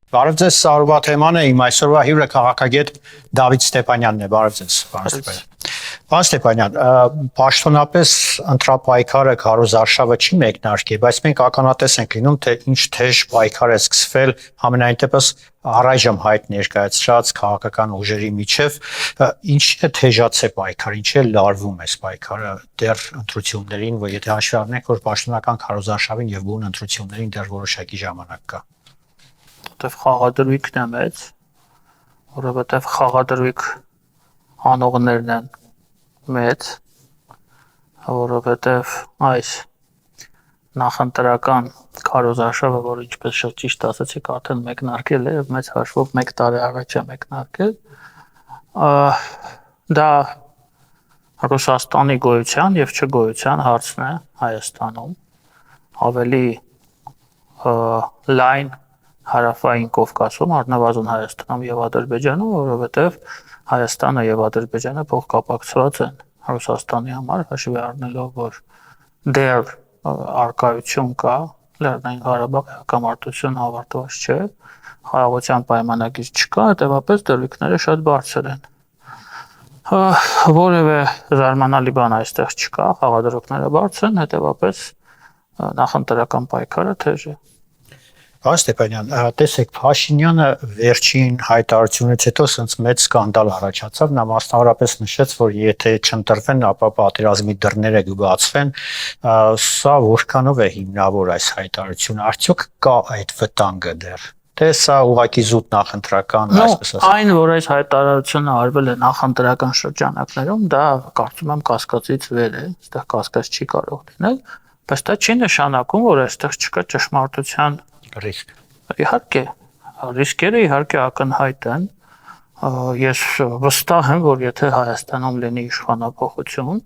Բարև ձեզ, Սարուբա թեման է, իմ այսօրվա հյուրը քաղաքագետ Դավիթ Ստեփանյանն է, բարև ձեզ, պարոն Ստեփանյան։ Պարոն Ստեփանյան, պաշտոնապես ընտրապայքարը քարոզարշավը չի մեկնարկել, բայց մենք ականատես ենք լինում, թե ինչ թեժ պայքար է սկսվել ամենայն դեպս առայժմ հայտ ներկայացրած քաղաքական ուժերի միջև, ինչ է թեժացե պայքար, ինչ է լարվում այս պայքարը դեռ ընտրություններին, որ եթե հաշվի առնենք, որ պաշտոնական քարոզարշավին եւ բուն ընտրություններին դեռ որոշակի ժամանակ կա։ Որովհետև խաղադրույքն է մեծ, որովհետև խաղադրույք անողներն են մեծ, որովհետև այս նախընտրական քարոզարշավը, որ ինչպես շատ ճիշտ ասացիք, արդեն մեկնարկել է եւ մեծ հաշվով 1 տարի առաջ է մեկնարկել, դա Ռուսաստանի գոյության եւ չգոյության հարցն է Հայաստանում, ավելի լայն Հարավային Կովկասում, առնվազն Հայաստանում եւ Ադրբեջանում, որովհետեւ Հայաստանը եւ Ադրբեջանը փոխկապակցված են Ռուսաստանի համար, հաշվի առնելով, որ դեռ արկայություն կա, Լեռնային Ղարաբաղի հակամարտությունը ավարտված չէ, խաղաղության պայմանագիր չկա, հետեւաբար դրույքները շատ բարձր են։ Որևէ զարմանալի բան այստեղ չկա, խաղադրույքները բարձր են, հետեւաբար նախընտրական պայքարը թեժ է։ Պարոն Ստեփանյան, տեսեք, Փաշինյանը վերջին հայտարարությունից հետո ասենց մեծ սկանդալ առաջացավ, նա մասնավորապես նշեց, որ եթե չընտրվեն, ապա պատերազմի դռները կբացվեն, սա որքանով է հիմնավոր այս հայտարարությունը, արդյոք կա այդ վտանգը դեռ։ Թե սա ուղղակի զուտ նախընտրական, այսպես ասած։ Այն, որ այս հայտարարությունը արվել է նախընտրական շրջանակներում, դա կարծում եմ կասկածից վեր է, այստեղ կասկած չի կարող լինել, բայց դա չի նշանակում, որ այստեղ չկա ճշմարտության ռիսկ։ Իհարկե, ռիսկերը իհարկե ակնհայտ են։ Ես վստահ եմ, որ եթե Հայաստանում լինի իշխանափոխություն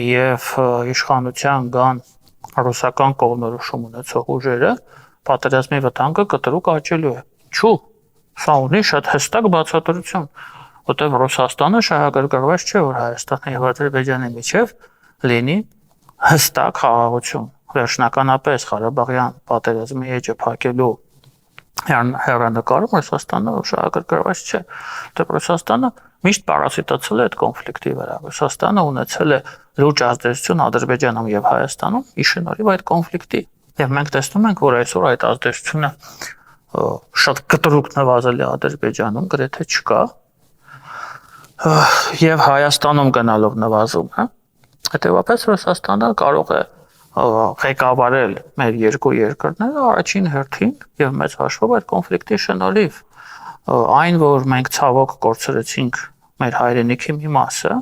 եւ իշխանության գան ռուսական կողմնորոշում ունեցող ուժերը, պատերազմի վտանգը կտրուկ աճելու է։ Ինչու՞։ Սա ունի շատ հստակ բացատրություն, որտեղ Ռուսաստանը շահագրգռված չէ, որ Հայաստանի եւ Ադրբեջանի միջև լինի հստակ խաղաղություն։ Վերջնականապես Ղարաբաղյան պատերազմի էջը փակելու հեռանկարում Ռուսաստանը շահագրգռված չէ։ Դե Ռուսաստանը միշտ պարասիտացել է այդ կոնֆլիկտի վրա։ Ռուսաստանը ունեցել է լուրջ ազդեցություն Ադրբեջանում եւ Հայաստանում ի շնորհիվ այդ կոնֆլիկտի։ Եվ մենք տեսնում ենք, որ այսօր այդ ազդեցությունը շատ կտրուկ նվազել է Ադրբեջանում, գրեթե չկա։ Եվ Հայաստանում գնալով նվազում է։ Հետևաբար Ռուսաստանը կարող է ղեկավարել մեր երկու երկրները առաջին հերթին եւ մեծ հաշվով այդ կոնֆլիկտի շնորհիվ այն, որ մենք ցավոք կորցրեցինք մեր հայրենիքի մի մասը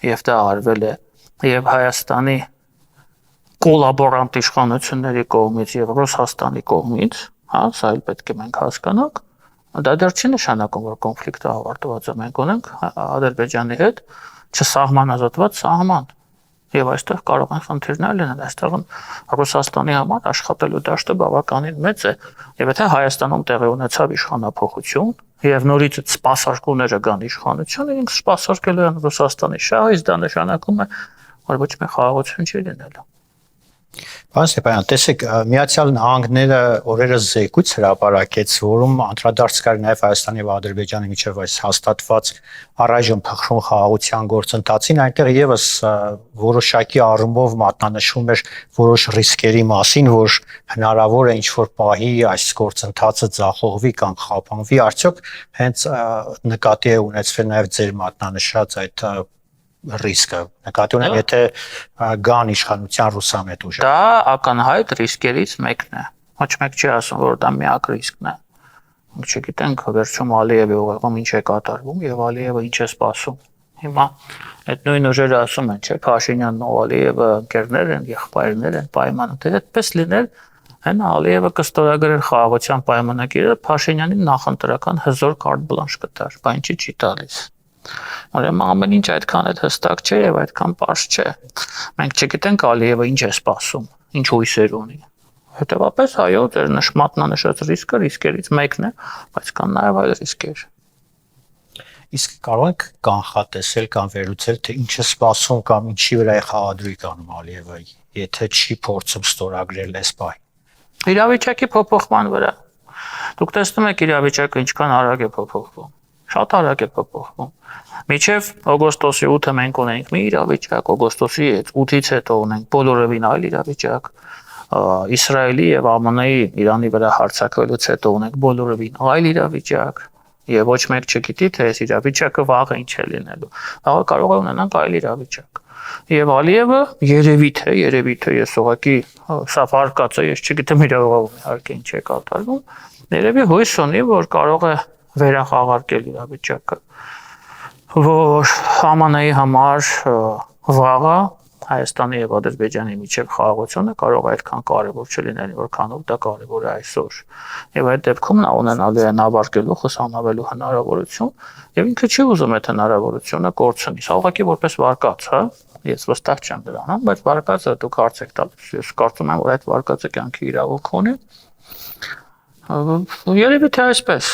եւ դա արվել է եւ Հայաստանի կոլաբորանտ իշխանությունների կողմից եւ Ռուսաստանի կողմից, հա, սա էլ պետք է մենք հասկանանք, դա դեռ չի նշանակում, որ կոնֆլիկտը ավարտված է, մենք ունենք Ադրբեջանի հետ չսահմանազատված սահման։ Եվ այստեղ կարող են խնդիրներ լինել, այստեղ Ռուսաստանի համար աշխատելու դաշտը բավականին մեծ է, եւ եթե Հայաստանում տեղի ունեցավ իշխանափոխություն եւ նորից սպասարկումները կան իշխանություն, իրենք սպասարկելու են Ռուսաստանի շահից, դա նշանակում է, որ ոչ մի խաղաղություն չի լինելու։ Պարոն Ստեփանյան, տեսեք, Միացյալ Նահանգները օրերս զեկույց հրապարակեց, որում անդրադարձ կար նաև Հայաստանի եւ Ադրբեջանի միջև այս հաստատված առայժմ փխրուն խաղաղության գործընթացին, այնտեղ եւս որոշակի առումով մատնանշում էր որոշ ռիսկերի մասին, որ հնարավոր է ինչ-որ պահի այս գործընթացը ձախողվի կամ խափանվի, արդյոք հենց նկատի է ունեցվել նաև ձեր մատնանշած այդ ռիսկը, նկատի ունեմ, եթե գան իշխանության ռուսամետ ուժը։ Դա ակնհայտ ռիսկերից մեկն է։ Ոչ մեկ չի ասում, որ դա միակ ռիսկն է։ Մենք չգիտենք վերջում Ալիևի ուղեղում ինչ է կատարվում եւ Ալիևը ինչ է սպասում։ Հիմա այդ նույն ուժերը ասում են, չէ, Փաշինյանն ու Ալիևը ընկերներ են, եղբայրներ են, պայմանը։ Դե այդպես լիներ, հենա Ալիևը կստորագրեր խաղաղության պայմանագիրը, Փաշինյանին նախընտրական հզոր կարտ բլանշ կտար, բայց ինչի չի տալիս։ Ուրեմն ամեն ինչ այդքան էլ հստակ չէ եւ այդքան պարզ չէ։ Մենք չգիտենք Ալիևը ինչ է սպասում, ինչ հույսեր ունի։ Հետևաբար այո, ձեր մատնանշած ռիսկը ռիսկերից մեկն է, բայց կան նաեւ այլ ռիսկեր։ Իսկ կարող եք կանխատեսել կամ վերլուծել, թե ինչ է սպասում կամ ինչի վրա է խաղադրույք անում Ալիևը, եթե չի փորձում ստորագրել այս պահին։ Իրավիճակի փոփոխման վրա։ Դուք տեսնում եք իրավիճակը ինչքան արագ է փոփոխվում։ Շատ արագ է փոփոխվում։ Մինչև օգոստոսի 8-ը մենք ունենք մի իրավիճակ, օգոստոսի 8-ից հետո ունենք բոլորովին այլ իրավիճակ։ Իսրայելի եւ ԱՄՆ-ի Իրանի վրա հարձակվելուց հետո ունենք բոլորովին այլ իրավիճակ։ Եվ ոչ մեկ չգիտի, թե այս իրավիճակը վաղը ինչ է լինելու։ Վաղը կարող է ունենանք այլ իրավիճակ։ Եվ Ալիևը երևի թե ես ուղղակի սա վարկած է, ես չգիտեմ իրավաբան իհարկե ինչ է կատարվում, երևի հույս ունի, որ կարող է վերախաղարկել իրավիճակը, որ ԱՄՆ-ի համար վաղը Հայաստանի եւ Ադրբեջանի միջև խաղաղությունը կարող է այդքան կարևոր չլինել, որքանով դա կարևոր է այսօր։ Եվ այդ դեպքում նա ունենալու է նավարկելու, խուսանավելու հնարավորություն, եւ ինքը չի ուզում այդ հնարավորությունը կորցնի։ Սա ուղղակի որպես վարկած, հա, ես վստահ չեմ դրանում, բայց վարկածը դուք հարց եք տալիս։ Ես կարծում եմ, որ այդ վարկածը կյանքի իրավունք ունի։ Երևի թե այսպես։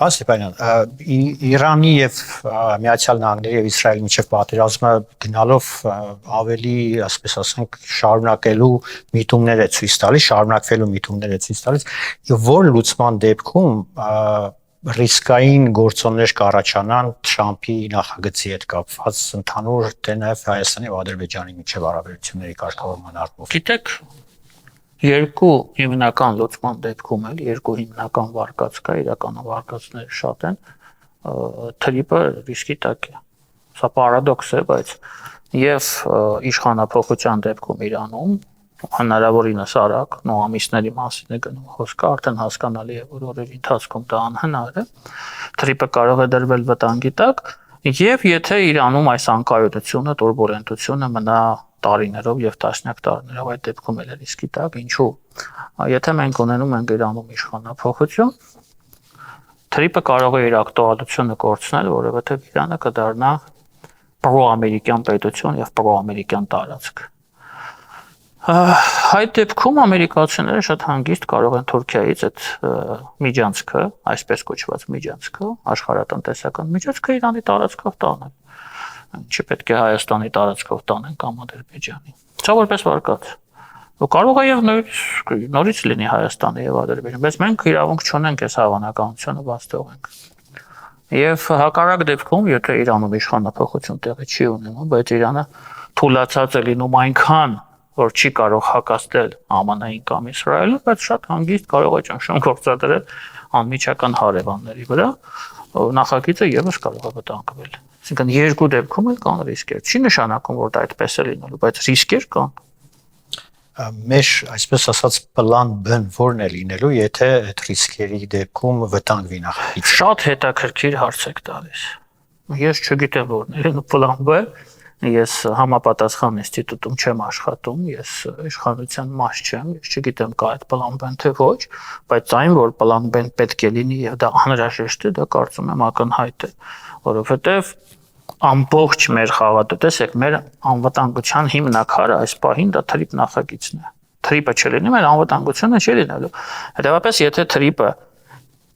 Պարոն Ստեփանյան, Իրանի եւ Միացյալ Նահանգների եւ Իսրայելի միջև պատերազմը գնալով ավելի, ասես ասենք, շարունակվելու միտումներ է ցույց տալիս, եւ որ լուծման դեպքում ռիսկային գործոններ կառաջանան Թրամփի նախագծի հետ կապված ընդհանուր թե նաեւ Հայաստանի եւ Ադրբեջանի միջև հարաբերությունների կարգավորման առումով։ Գիտեք, երկու հիմնական լուծման դեպքում էլ երկու հիմնական վարկած կա, իրականում վարկածները շատ են, թրիպը ռիսկի տակ է։ Սա պարադոքս է, բայց եւ իշխանափոխության դեպքում Իրանում հնարավորինս արագ, ամիսների մասին է գնում խոսքը, արդեն հասկանալի է, որ օրերի ընթացքում դա անհնար է, թրիպը կարող է դրվել վտանգի տակ, եւ եթե Իրանում այս անկայունությունը, տուրբուլենտությունը մնա տարիներով եւ տասնյակ տարիներով, այդ դեպքում էլ է ռիսկի տակ, ինչու։ Եթե մենք ունենում ենք Իրանում իշխանափոխություն, թրիպը կարող է իր ակտուալությունը կորցնել, որովհետեւ Իրանը կդառնա պրոամերիկյան պետություն եւ պրոամերիկյան տարածք։ Այդ դեպքում ամերիկացիները շատ հանգիստ կարող են Թուրքիայից այդ միջանցքը, այսպես կոչված միջանցքը, աշխարհատնտեսական միջանցքը Իրանի տարածքով տանել։ Չպետք է Հայաստանի տարածքով տանեն կամ Ադրբեջանի։ Սա որպես վարկած։ Կարող է եւ նորից լինի Հայաստանի եւ Ադրբեջանի, բայց մենք իրավունք չունենք այս հավանականությունը բաց թողենք։ Եվ հակառակ դեպքում, եթե Իրանում իշխանափոխություն տեղի չի ունենում, բայց Իրանը թուլացած է լինում այնքան, որ չի կարող հակասել ԱՄՆ-ին կամ Իսրայելին, բայց շատ հանգիստ կարող է ճնշում գործադրել անմիջական հարևանների վրա, նախագիծը եւս կարող է վտանգվել։ Այսինքն երկու դեպքում էլ կան ռիսկեր։ Չի նշանակում, որ դա այդպես է լինելու, բայց ռիսկեր կան։ Մեր, այսպես ասած, պլան B-ն որն է լինելու, եթե այդ ռիսկերի դեպքում վտանգվի նախագիծը։ Շատ հետաքրքիր հարց եք տալիս։ Ես չգիտեմ որն է լինելու պլան B, ես համապատասխան ինստիտուտում չեմ աշխատում, ես իշխանության մաս չեմ, ես չգիտեմ կա այդ պլան B-ն թե ոչ, բայց այն որ պլան B-ն պետք է լինի եւ դա անհրաժեշտ է, դա կարծում եմ ակնհայտ է, որովհետեւ ամբողջ մեր տեսեք, մեր անվտանգության հիմնակարը այս պահին դա թրիպ նախագիծն է։ Թրիպը չլինի, մեր անվտանգությունը չի լինելու։ Հետևաբար, եթե թրիպը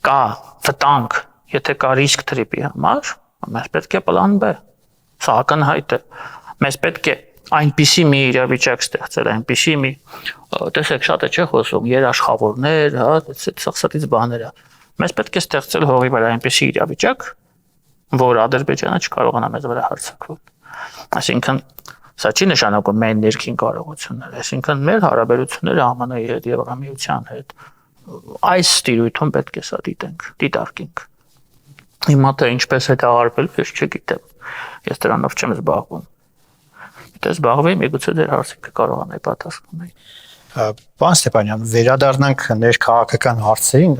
կա վտանգ, եթե կա ռիսկ թրիպի համար, մեզ պետք է պլան B։ Սա ակնհայտ է։ Մեզ պետք է այնպիսի մի իրավիճակ ստեղծել, այնպիսի մի, տեսեք, շատ է չէ խոսում, երաշխավորներ, հա, սխսատից բաները։ Մեզ պետք է ստեղծել հողի վրա այնպիսի իրավիճակ, որ Ադրբեջանը չկարողանա մեզ վրա հարձակվել։ Այսինքն, սա չի նշանակում մեր ներքին կարողությունները, այսինքն մեր հարաբերությունները ԱՄՆ-ի հետ եւ Միության հետ այս տիրույթում պետք է սա դիտարկենք։ Հիմա թե ինչպես է դա արվել, ես չգիտեմ։ Ես դրանով չեմ զբաղվում։ Եթե զբաղվեի, միգուցե դեր հարցին կկարողանայի պատասխանել։ Պարոն Ստեփանյան, վերադառնանք ներքաղաքական հարցերին,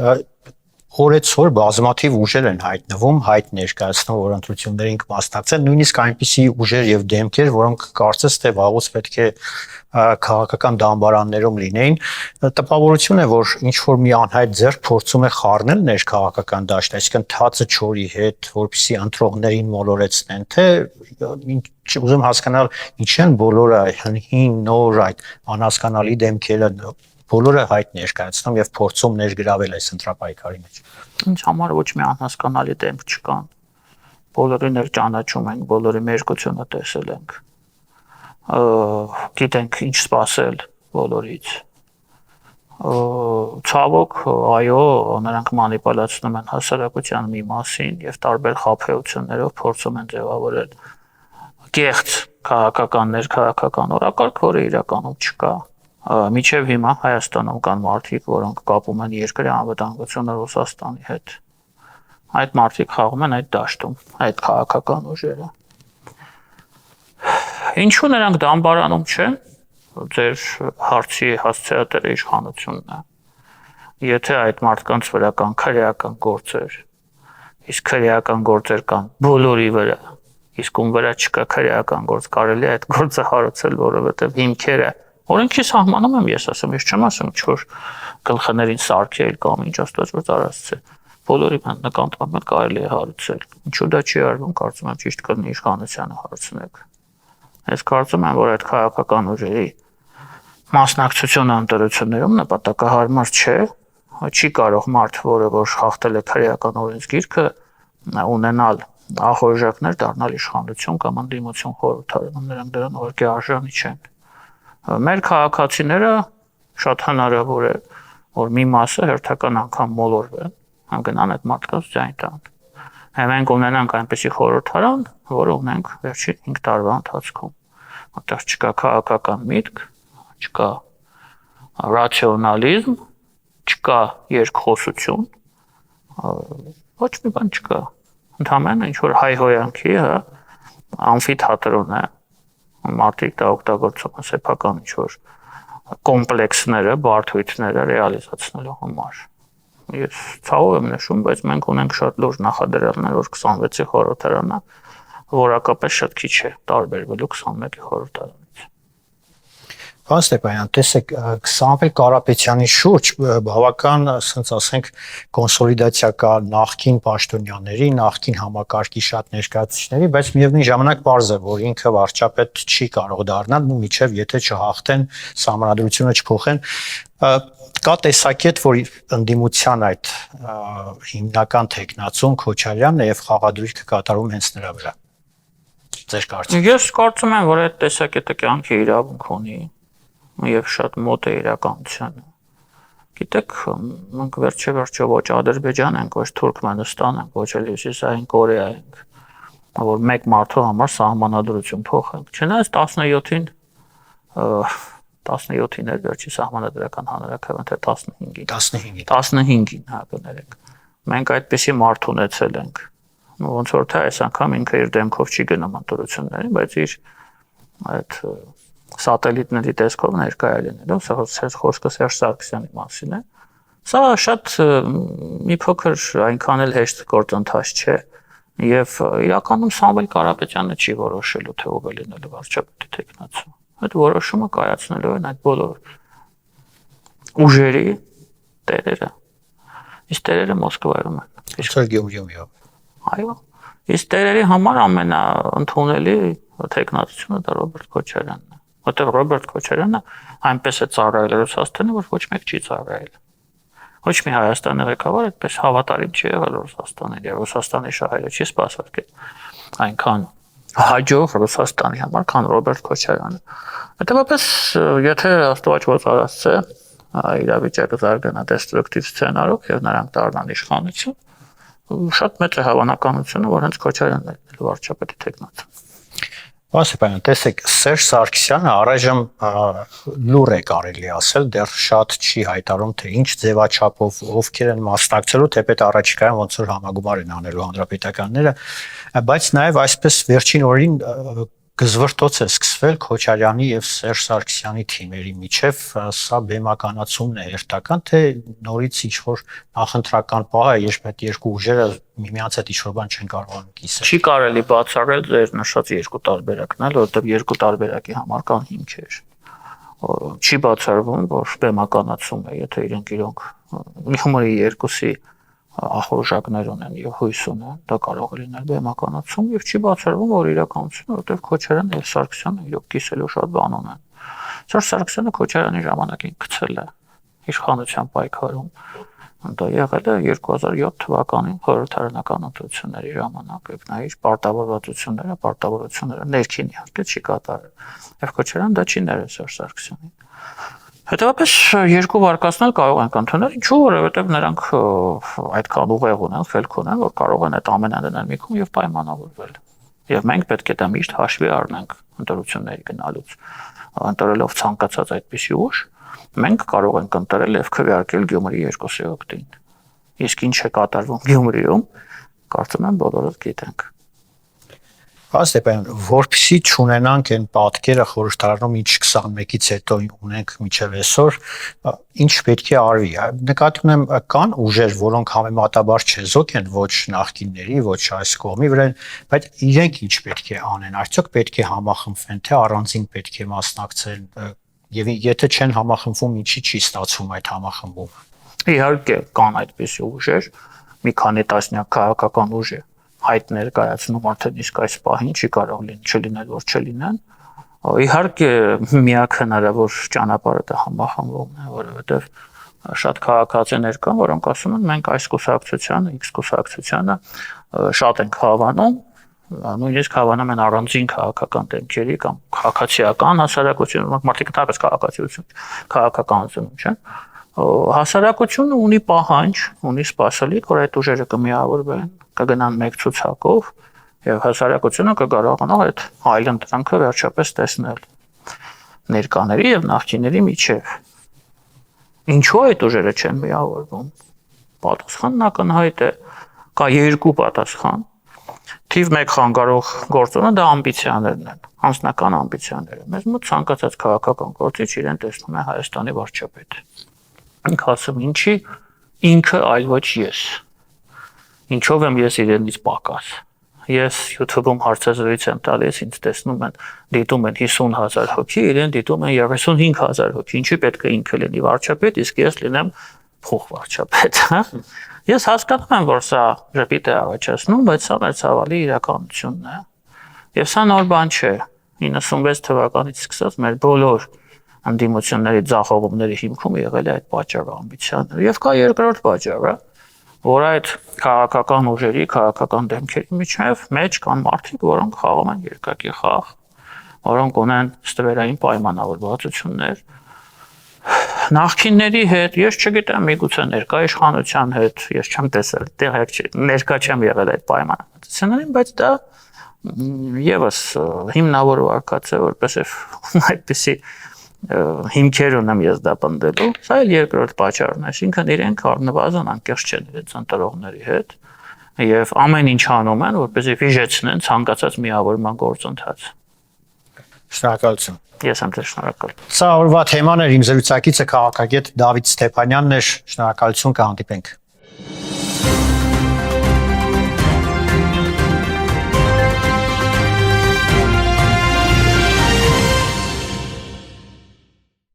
օրեցօր բազմաթիվ ուժեր են հայտ ներկայացնում, որ ընտրություններին կմասնակցեն, նույնիսկ այնպիսի ուժեր եւ դեմքեր, որոնք կարծես թե վաղուց պետք է քաղաքական դամբարաններում լինեին, տպավորություն է, որ ինչ որ մի անհայտ ձեռք փորձում է խառնել ներքաղաքական դաշտը, այսինքն թացը չորի հետ, որպեսզի ընտրողներին մոլորեցնեն, թե ուզում հասկանալ ինչ են բոլորը հին նոր այդ անհասկանալի դեմքերը բոլորը հայտ ներկայացնում եւ փորձում ներգրավել այս ընտրապայքարի մեջ։ Ինձ համար ոչ մի անհասկանալի դեմք չկան։ Բոլորին էլ ճանաչում ենք, բոլորի մերկությունը տեսել ենք։ Գիտենք ինչ սպասել բոլորից։ ցավոք այո նրանք մանիպուլացնում են հասարակության մի մասին եւ տարբեր խաբեություններով փորձում են ձևավորել կեղծ քաղաքականներ, քաղաքական օրակարգ, որը իրականում չկա։ Միջև հիմա Հայաստանում կան մարդիկ, որոնք կապում են երկրի անվտանգությունը Ռուսաստանի հետ։ Այդ մարդիկ խաղում են այդ դաշտում, այդ քաղաքական ուժերը։ Ինչու նրանք դամբարանում չեն։ Ձեր հարցի հասցեատերը իշխանությունն է։ Եթե այդ մարդկանց վրա կան քրեական գործեր, իսկ քրեական գործեր կան բոլորի վրա, իսկ ում վրա չկա քրեական գործ, կարելի է այդ գործը հարուցել, որովհետև հիմքերը օրենքի սահմանում եմ ես ասում, ես չեմ ասում ինչ-որ գլխներին սարքել կամ ինչ աստված որ արածը։ Բոլորի նկատմամբ կարելի է հարուցել։ Ինչու դա չի արվում, կարծում եմ ճիշտ կլինի իշխանությանը հարցնեք։ Ես կարծում եմ, որ այդ քաղաքական ուժերի մասնակցությունը ընտրություններում նպատակահարմար չէ, չի կարող մարդ, որը որ խախտել է քրեական օրենսգիրքը, ունենալ ախորժակներ դառնալ իշխանություն կամ ընդդիմություն խորհրդարանում, նրանք դրան ուղղակի արժանի չեն։ Մեր քաղաքացիները շատ հնարավոր է, որ մի մասը հերթական անգամ մոլորվեն, հանգնան այդ մարդկանց ձայն տան։ Մենք ունենանք այնպիսի խորհրդարան, որը ունենք վերջին 5 տարվա ընթացքում։ Որտեղ չկա քաղաքական միտք, չկա ռացիոնալիզմ, չկա երկխոսություն, ոչ մի բան չկա։ Ընդհանրապես ինչ որ հայհոյանքի, ամֆիթատրոն է, մարդիկ դա օգտագործում են սեփական ինչ որ կոմպլեքսները, բարդությունները ռեալիզացնելու համար։ Ես ցավով եմ նշում, բայց մենք ունենք շատ լուրջ նախադրյալներ, որ 26-ի խորհրդարանը որակապես շատ քիչ է տարբերվելու 21-ի խորհրդարանից։ Պարոն Ստեփանյան, տեսեք 21 Կարապետյանի շուրջ բավական, ասենք ասենք, կոնսոլիդացիա կա նախկին պաշտոնյաների, նախկին համակարգի շատ ներկայացուցիչների, բայց միևնույն ժամանակ պարզ է, որ ինքը վարչապետ չի կարող դառնալ, մինչև եթե չհաղթեն, սահմանադրությունը չփոխեն։ Կա տեսակետ, որ ընդդիմության այդ հիմնական տեխնացուն Քոչարյանն է եւ խաղադրույքը կատարում հենց նրա վրա։ Ձեր կարծիքով։ Ես կարծում եմ, որ այդ տեսակետը կյանքի իրավունք ունի եւ շատ մոտ է իրականությանը։ Գիտեք, մենք վերջեվերջո ոչ Ադրբեջան ենք, ոչ Թուրքմենստան ենք, ոչ էլ Հյուսիսային Կորեա ենք, որ մեկ մարդու համար սահմանադրություն փոխենք։ Չնայած 17-ին 17-ին էր վերջի սահմանադրական հանրաքվեն, թե 15-ին։ 15-ին, հա, կներեք։ Մենք այդպիսի մարդ ունեցել ենք։ Ոնց որ թե այս անգամ ինքը իր դեմքով չի գնում ընտրություններին, բայց իր այդ սատելիտների տեսքով ներկայ է լինելու, սա խոսքը Սերժ Սարգսյանի մասին է։ Սա շատ մի փոքր այնքան էլ հեշտ գործընթաց չէ, եւ իրականում Սամվել Կարապետյանը չի որոշելու, թե ով է լինելու վարչապետի տեխնացու։ Այդ որոշումը կայացնելու են այդ բոլոր ուժերի տերերը։ Իսկ տերերը Մոսկվայում են։ Իսկ Գյումրիում։ Այո։ Իսկ տերերի համար ամենաընդունելի տեխնացությունը դա Ռոբերտ Քոչարյանն է։ Որտեղ Ռոբերտ Քոչարյանը այնպես է ծառայել Ռուսաստանը, որ ոչ մեկ չի ծառայել։ Ոչ մի Հայաստանի ղեկավար այդպես հավատարիմ չի եղել Ռուսաստանին, եւ Ռուսաստանի շահերը չի սպասվել այնքան հաջող Ռուսաստանի համար, քան Ռոբերտ Քոչարյանը։ Հետևաբար, եթե Աստված ոնց արածը իրավիճակը զարգանա դեստրուկտիվ սցենարով եւ նրանք դառնան իշխանություն, շատ մեծ է հավանականությունը, որ հենց Քոչարյանն է լինելու վարչապետի տեխնացու։ Պարոն, տեսեք, Սերժ Սարգսյանը առայժմ լուր է կարելի ասել, դեռ շատ չի հայտարարում, թե ինչ ձևաչափով ովքեր են մասնակցելու, թեպետ առաջիկայում ոնց որ համագումար են անելու հանրապետականները, բայց նաև այսպես վերջին օրերին գզվրտոց է սկսվել Քոչարյանի եւ Սերժ Սարգսյանի թիմերի միջև, սա բեմականացումն է հերթական, թե նորից ինչ-որ նախընտրական պահ է, երբ այդ երկու ուժերը միմյանց հետ ինչ-որ բան չեն կարողանում կիսել։ Չի կարելի բացառել ձեր նշած երկու տարբերակն էլ, որովհետեւ երկու տարբերակի համար կան հիմքեր։ Չի բացառվում, որ բեմականացում է, եթե իրենք մի երկուսի ախորժակներ ունեն եւ հույս ունեն, դա կարող է լինել բեմականացում եւ չի բացառվում, որ իրականությունը, որտեղ Քոչարյանն եւ Սարգսյանը իրոք կիսելու շատ բան ունեն։ Սերժ Սարգսյանը Քոչարյանի ժամանակին գցել է իշխանության պայքարում։ Դա եղել է 2007 թվականին խորհրդարանական ընտրությունների ժամանակ, եւ նա իր պարտավորությունները ներքին իհարկե չի կատարել։ Եվ Քոչարյանը դա չի ներել Սերժ Սարգսյանին։ Հետևաբար երկու վարկածներ կարող են ընդունել, ինչու որովհետև նրանք այդքան ուղեղ ունեն, խելք ունեն, որ կարող են այդ ամենը դնել մի կողմ եւ պայմանավորվել։ Եվ մենք պետք է դա միշտ հաշվի առնենք ընտրությունների գնալուց։ Ընտրելով ցանկացած այդպիսի ուժ, մենք կարող ենք ընտրել եւ քվեարկել Գյումրի 2-ի օկտին։ Իսկ ինչ է կատարվում Գյումրիում, կարծում եմ բոլորս գիտենք։ Պարոն Ստեփանյան, որպեսզի չունենանք այն պատկերը խորհրդարանում ինչ 21-ից հետո ունենք մինչև այսօր, ինչ պետք է արվի։ Նկատի ունեմ կան ուժեր, որոնք համեմատաբար չեզոք են ոչ նախկինների, ոչ այս կողմի վրա, բայց իրենք ինչ պետք է անեն, արդյոք պետք է համախմբվեն, թե առանձին պետք է մասնակցեն, եւ եթե չեն համախմբվում, ինչի չի ստացվում այդ համախմբումը։ Իհարկե կան այդպիսի ուժեր, մի քանի տասնյակ քաղաքական ուժեր հայտ ներկայացնում արդեն իսկ այս պահին չի կարող չլինել որ չլինեն իհարկե միակ հնարավոր ճանապարհը դա համախմբումն է որովհետև շատ քաղաքացիներ կան որոնք ասում են մենք այս կուսակցությանը X կուսակցությանը շատ ենք հավանում նույնիսկ հավանում են առանձին քաղաքական դեմքերի կամ քաղաքացիական հասարակություն մարդիկ դեպս քաղաքականություն չեն հասարակությունը ունի պահանջ ունի սպասելիք որ այդ ուժերը կմիավորվեն կգնան մեկ ցուցակով եւ հասարակությունը կկարողանա այդ այլընտրանքը վերջապես տեսնել ներկաների եւ նախկինների միջեւ ինչու այդ ուժերը չեն միավորվում պատասխանն ակնհայտ է կա երկու պատասխան թիվ 1 խանգարող գործոնը դա ամբիցիաներն են անձնական ամբիցիաները մեզ մոտ ցանկացած քաղաքական գործիչ իրեն տեսնում է Հայաստանի վարչապետ ինքը ասում ինչի ինքը այլ ոչ ես Ինչով եմ ես իրենից պակաս։ Ես YouTube-ում հարցազրույց եմ տալիս, ինձ տեսնում են, դիտում են 50,000 հոգի, իրեն դիտում են 35,000 հոգի։ Ինչի պետք է ինքը լինի վարչապետ, իսկ ես լինեմ փող վարչապետ, հա։ Ես հասկանում եմ, որ սա ժպիտ է առաջացնում, բայց սա մեր ցավալի իրականությունն է։ Եվ սա նոր բան չէ։ 96 թվականից սկսած մեր բոլոր անդիմությունների ձախողումների հիմքում եղել է այդ պատճառը ամբիցիաները։ Եվ կա երկրորդ պատճառը որ այդ քաղաքական ուժերի, քաղաքական դեմքերի մեջ կան մարդիկ, որոնք խաղում են երկակի խաղ, որոնք ունեն ստվերային պայմանավորվածություններ նախկինների հետ, ես չգիտեմ, միգուցե ներկա իշխանության հետ, ես չեմ տեսել, ներկա չեմ եղել այդ պայմանավորվածություններին, բայց դա եւս հիմնավոր վարկած է, որպեսզի այդպիսի հիմքեր ունեմ ես դա պնդելու, սա էլ երկրորդ պատճառն է, այսինքն իրենք առնվազն անկեղծ չեն իրենց ընտրողների հետ եւ ամեն ինչ անում են, որպեսզի վիժեցնեն ցանկացած միավորման գործընթաց։ Շնորհակալություն։ Ես եմ ձեզ շնորհակալ։ Սա օրվա թեման էր իմ զրուցակիցը քաղաքագետ Դավիթ Ստեփանյանն էր, շնորհակալություն կհանդիպենք։